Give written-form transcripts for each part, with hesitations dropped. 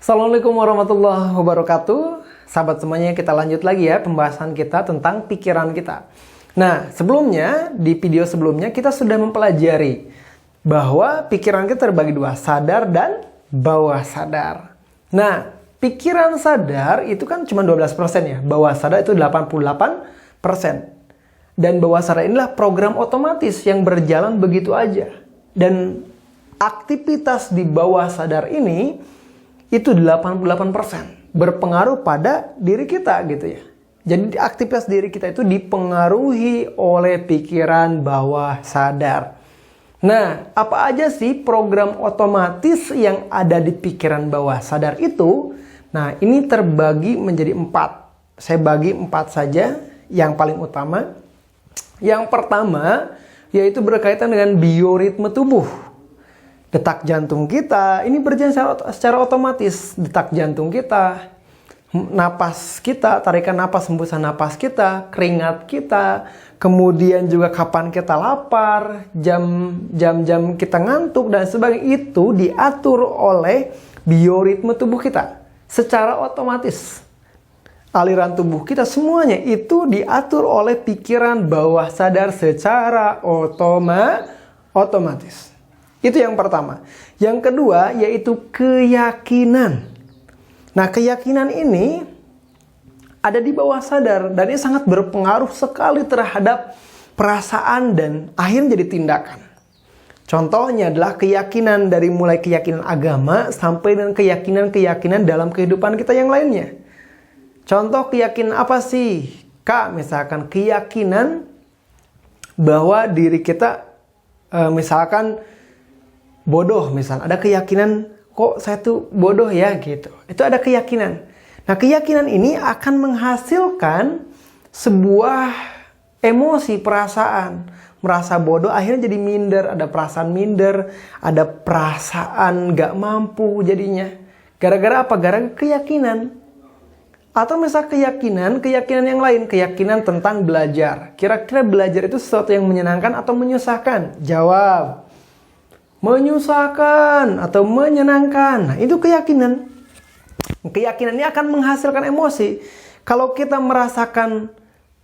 Assalamualaikum warahmatullahi wabarakatuh. Sahabat semuanya, kita lanjut lagi ya pembahasan kita tentang pikiran kita. Nah, sebelumnya, di video sebelumnya kita sudah mempelajari bahwa pikiran kita terbagi dua, sadar dan bawah sadar. Nah, pikiran sadar itu kan cuma 12% ya, bawah sadar itu 88%. Dan bawah sadar inilah program otomatis yang berjalan begitu aja. Dan aktivitas di bawah sadar ini itu 88% berpengaruh pada diri kita gitu ya. Jadi aktivitas diri kita itu dipengaruhi oleh pikiran bawah sadar. Nah, apa aja sih program otomatis yang ada di pikiran bawah sadar itu? Nah, ini terbagi menjadi 4. Saya bagi 4 saja yang paling utama. Yang pertama, yaitu berkaitan dengan bioritme tubuh. Detak jantung kita, ini berjalan secara otomatis. Detak jantung kita, napas kita, tarikan napas, hembusan napas kita, keringat kita, kemudian juga kapan kita lapar, jam-jam kita ngantuk, dan sebagainya itu diatur oleh bioritme tubuh kita. Secara otomatis. Aliran tubuh kita semuanya itu diatur oleh pikiran bawah sadar secara otomatis. Itu yang pertama. Yang kedua yaitu keyakinan. Nah, keyakinan ini ada di bawah sadar dan ini sangat berpengaruh sekali terhadap perasaan dan akhirnya jadi tindakan. Contohnya adalah keyakinan dari mulai keyakinan agama sampai dengan keyakinan-keyakinan dalam kehidupan kita yang lainnya. Contoh keyakinan apa sih? Misalkan keyakinan bahwa diri kita misalkan bodoh, misalnya ada keyakinan kok saya tuh bodoh ya gitu. Itu ada keyakinan. Nah, keyakinan ini akan menghasilkan sebuah emosi, perasaan. Merasa bodoh akhirnya jadi minder, ada perasaan minder, ada perasaan gak mampu jadinya. Gara-gara apa? Gara-gara keyakinan. Atau misal keyakinan yang lain, keyakinan tentang belajar. Kira-kira belajar itu sesuatu yang menyenangkan atau menyusahkan? Jawab. Menyusahkan atau menyenangkan. Nah, itu keyakinan. Keyakinan ini akan menghasilkan emosi. Kalau kita merasakan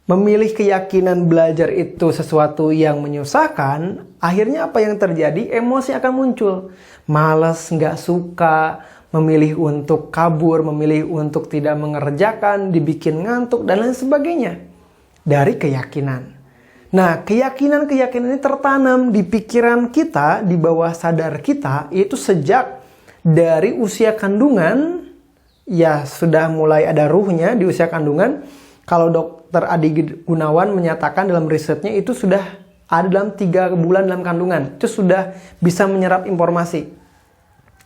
memilih keyakinan belajar itu sesuatu yang menyusahkan, akhirnya apa yang terjadi? Emosi akan muncul. Malas, nggak suka, memilih untuk kabur, memilih untuk tidak mengerjakan, dibikin ngantuk, dan lain sebagainya. Dari keyakinan. Nah, keyakinan-keyakinan ini tertanam di pikiran kita, di bawah sadar kita, itu sejak dari usia kandungan, ya sudah mulai ada ruhnya di usia kandungan. Kalau Dr. Adi Gunawan menyatakan dalam risetnya itu sudah ada dalam 3 bulan dalam kandungan. Itu sudah bisa menyerap informasi.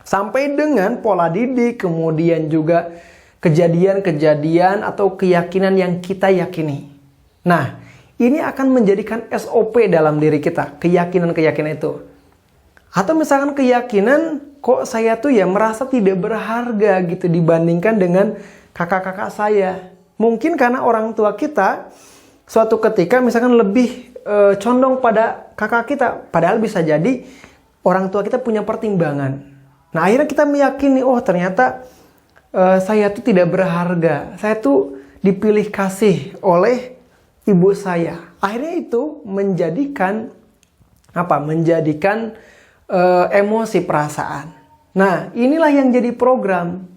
Sampai dengan pola didik, kemudian juga kejadian-kejadian atau keyakinan yang kita yakini. Nah, ini akan menjadikan SOP dalam diri kita, keyakinan-keyakinan itu. Atau misalkan keyakinan, kok saya tuh ya merasa tidak berharga gitu dibandingkan dengan kakak-kakak saya. Mungkin karena orang tua kita suatu ketika misalkan lebih condong pada kakak kita. Padahal bisa jadi orang tua kita punya pertimbangan. Nah, akhirnya kita meyakini, oh ternyata saya tuh tidak berharga. Saya tuh dipilih kasih oleh ibu saya. Akhirnya itu menjadikan emosi, perasaan. Nah, inilah yang jadi program.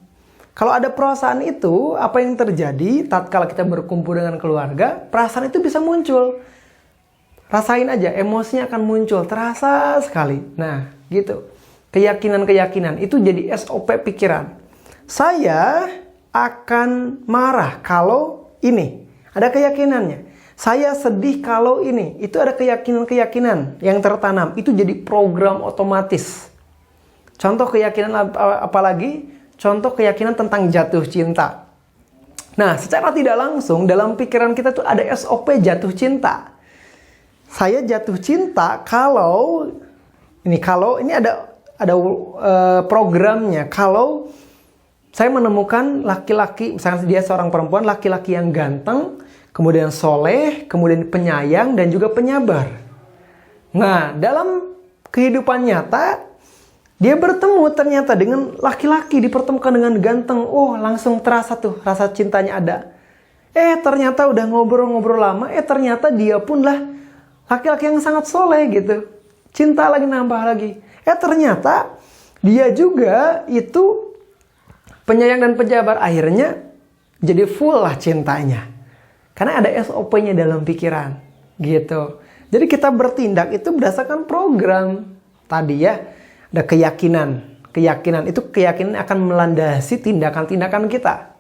Kalau ada perasaan itu, apa yang terjadi tatkala kita berkumpul dengan keluarga, perasaan itu bisa muncul. Rasain aja, emosinya akan muncul, terasa sekali. Nah, gitu. Keyakinan-keyakinan itu jadi SOP pikiran. Saya akan marah kalau ini. Ada keyakinannya. Saya sedih kalau ini. Itu ada keyakinan-keyakinan yang tertanam. Itu jadi program otomatis. Contoh keyakinan apalagi? Contoh keyakinan tentang jatuh cinta. Nah, secara tidak langsung dalam pikiran kita tuh ada SOP jatuh cinta. Saya jatuh cinta kalau ini ada programnya. Kalau saya menemukan laki-laki, misalnya dia seorang perempuan, laki-laki yang ganteng, kemudian soleh, kemudian penyayang, dan juga penyabar. Nah, dalam kehidupan nyata, Dia bertemu ternyata dengan laki-laki, dipertemukan dengan ganteng. Oh, langsung terasa tuh rasa cintanya ada. Ternyata udah ngobrol-ngobrol lama, ternyata dia pun lah laki-laki yang sangat soleh gitu. Cinta lagi, nambah lagi. Ternyata dia juga itu penyayang dan penjabar. Akhirnya jadi full lah cintanya. Karena ada SOP-nya dalam pikiran gitu. Jadi kita bertindak itu berdasarkan program tadi ya. Ada keyakinan itu keyakinan akan melandasi tindakan-tindakan kita.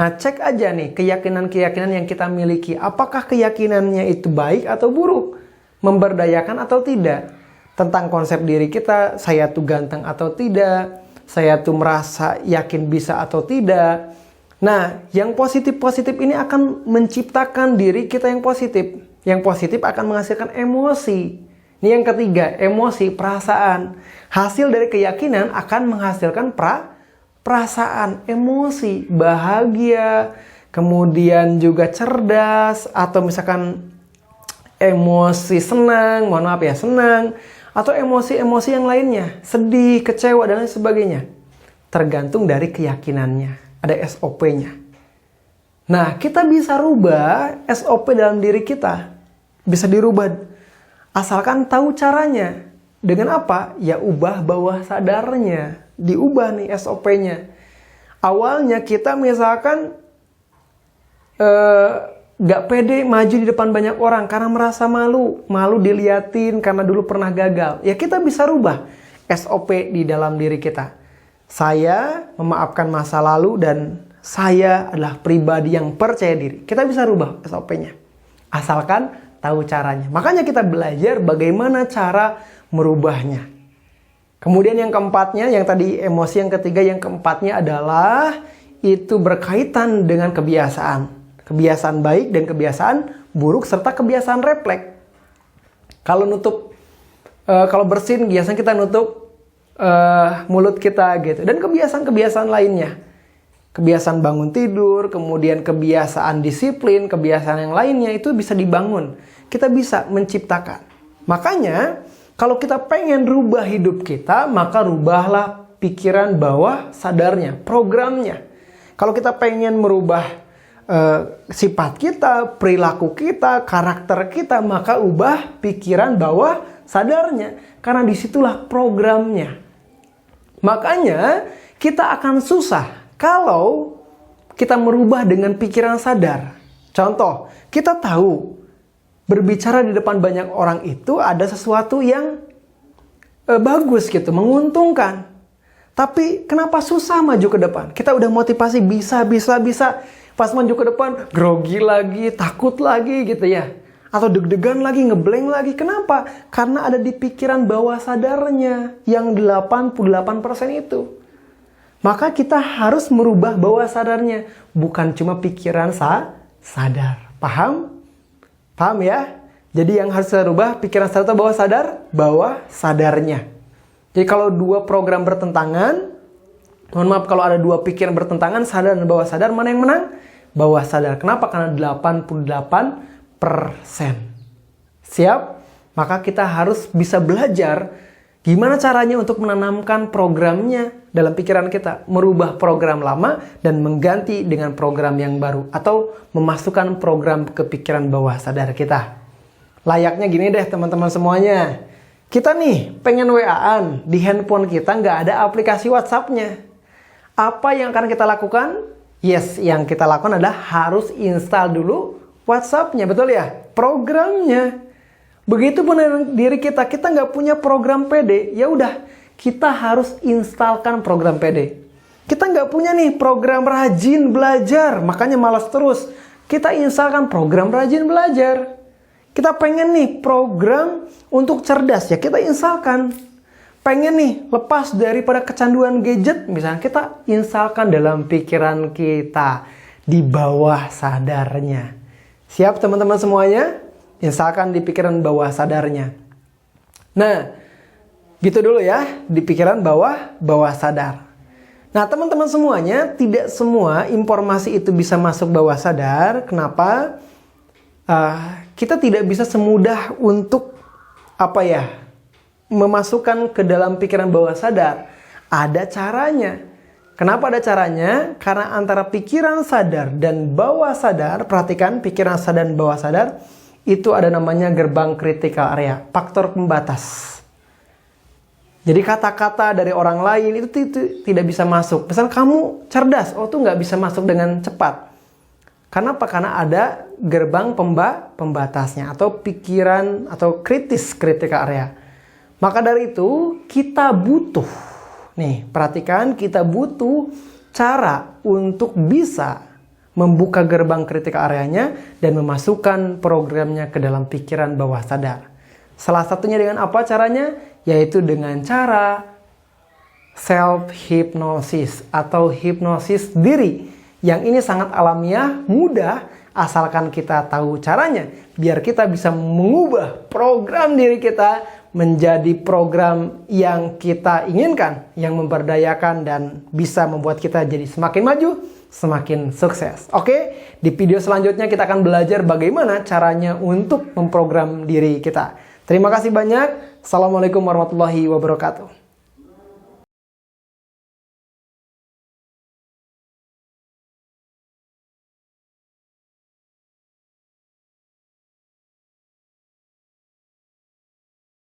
Nah, cek aja nih keyakinan-keyakinan yang kita miliki. Apakah keyakinannya itu baik atau buruk? Memberdayakan atau tidak? Tentang konsep diri kita, saya tuh ganteng atau tidak? Saya tuh merasa yakin bisa atau tidak? Nah, yang positif-positif ini akan menciptakan diri kita yang positif. Yang positif akan menghasilkan emosi. Ini yang ketiga, emosi, perasaan. Hasil dari keyakinan akan menghasilkan perasaan, emosi, bahagia, kemudian juga cerdas, atau misalkan emosi senang, mohon maaf ya, senang, atau emosi-emosi yang lainnya, sedih, kecewa, dan lain sebagainya. Tergantung dari keyakinannya, ada SOP-nya. Nah, kita bisa rubah SOP dalam diri kita. Bisa dirubah. Asalkan tahu caranya. Dengan apa? Ya ubah bawah sadarnya. Diubah nih SOP-nya. Awalnya kita misalkan gak pede maju di depan banyak orang karena merasa malu. Malu diliatin karena dulu pernah gagal. Ya kita bisa rubah SOP di dalam diri kita. Saya memaafkan masa lalu dan saya adalah pribadi yang percaya diri. Kita bisa rubah SOP-nya. Asalkan tahu caranya. Makanya kita belajar bagaimana cara merubahnya. Kemudian yang keempatnya, yang tadi emosi, yang ketiga, yang keempatnya adalah itu berkaitan dengan kebiasaan. Kebiasaan baik dan kebiasaan buruk serta kebiasaan refleks. Kalau bersin biasanya kita nutup mulut kita gitu. Dan kebiasaan-kebiasaan lainnya. Kebiasaan bangun tidur, kemudian kebiasaan disiplin, kebiasaan yang lainnya itu bisa dibangun. Kita bisa menciptakan. Makanya, kalau kita pengen rubah hidup kita, maka rubahlah pikiran bawah sadarnya, programnya. Kalau kita pengen merubah sifat kita, perilaku kita, karakter kita, maka ubah pikiran bawah sadarnya. Karena disitulah programnya. Makanya, kita akan susah kalau kita merubah dengan pikiran sadar. Contoh, kita tahu berbicara di depan banyak orang itu ada sesuatu yang bagus gitu, menguntungkan. Tapi kenapa susah maju ke depan? Kita udah motivasi bisa. Pas maju ke depan, grogi lagi, takut lagi gitu ya. Atau deg-degan lagi, ngeblank lagi. Kenapa? Karena ada di pikiran bawah sadarnya yang 88% itu. Maka kita harus merubah bawah sadarnya. Bukan cuma pikiran sadar. Paham? Paham ya? Jadi yang harus kita rubah pikiran sadar atau bawah sadar? Bawah sadarnya. Jadi kalau dua program bertentangan, mohon maaf kalau ada dua pikiran bertentangan, sadar dan bawah sadar, mana yang menang? Bawah sadar. Kenapa? Karena 88%. Siap? Maka kita harus bisa belajar gimana caranya untuk menanamkan programnya dalam pikiran kita. Merubah program lama dan mengganti dengan program yang baru. Atau memasukkan program ke pikiran bawah sadar kita. Layaknya gini deh teman-teman semuanya. Kita nih pengen WA-an. Di handphone kita nggak ada aplikasi WhatsApp-nya. Apa yang akan kita lakukan? Yes, yang kita lakukan adalah harus install dulu WhatsApp-nya. Betul ya? Programnya. Begitupun dengan diri kita nggak punya program PD, ya udah kita harus instalkan program PD. Kita nggak punya nih program rajin belajar, makanya malas terus. Kita instalkan program rajin belajar. Kita pengen nih program untuk cerdas, ya kita instalkan. Pengen nih lepas daripada kecanduan gadget, misalnya kita instalkan dalam pikiran kita di bawah sadarnya. Siap teman-teman semuanya? Instalkan di pikiran bawah sadarnya. Nah, gitu dulu ya, di pikiran bawah sadar. Nah, teman-teman semuanya, tidak semua informasi itu bisa masuk bawah sadar. Kenapa? Kita tidak bisa semudah untuk memasukkan ke dalam pikiran bawah sadar? Ada caranya. Kenapa ada caranya? Karena antara pikiran sadar dan bawah sadar, perhatikan pikiran sadar dan bawah sadar, itu ada namanya gerbang critical area, faktor pembatas. Jadi kata-kata dari orang lain itu tidak bisa masuk. Misal kamu cerdas, oh tuh nggak bisa masuk dengan cepat. Karena apa? Karena ada gerbang pembatasnya atau pikiran atau critical area. Maka dari itu kita butuh, nih perhatikan, kita butuh cara untuk bisa membuka gerbang critical areanya dan memasukkan programnya ke dalam pikiran bawah sadar. Salah satunya dengan apa caranya? Yaitu dengan cara self-hypnosis atau hipnosis diri. Yang ini sangat alamiah, mudah, asalkan kita tahu caranya. Biar kita bisa mengubah program diri kita menjadi program yang kita inginkan, yang memberdayakan dan bisa membuat kita jadi semakin maju, semakin sukses. Oke, di video selanjutnya kita akan belajar bagaimana caranya untuk memprogram diri kita. Terima kasih banyak. Assalamualaikum warahmatullahi wabarakatuh.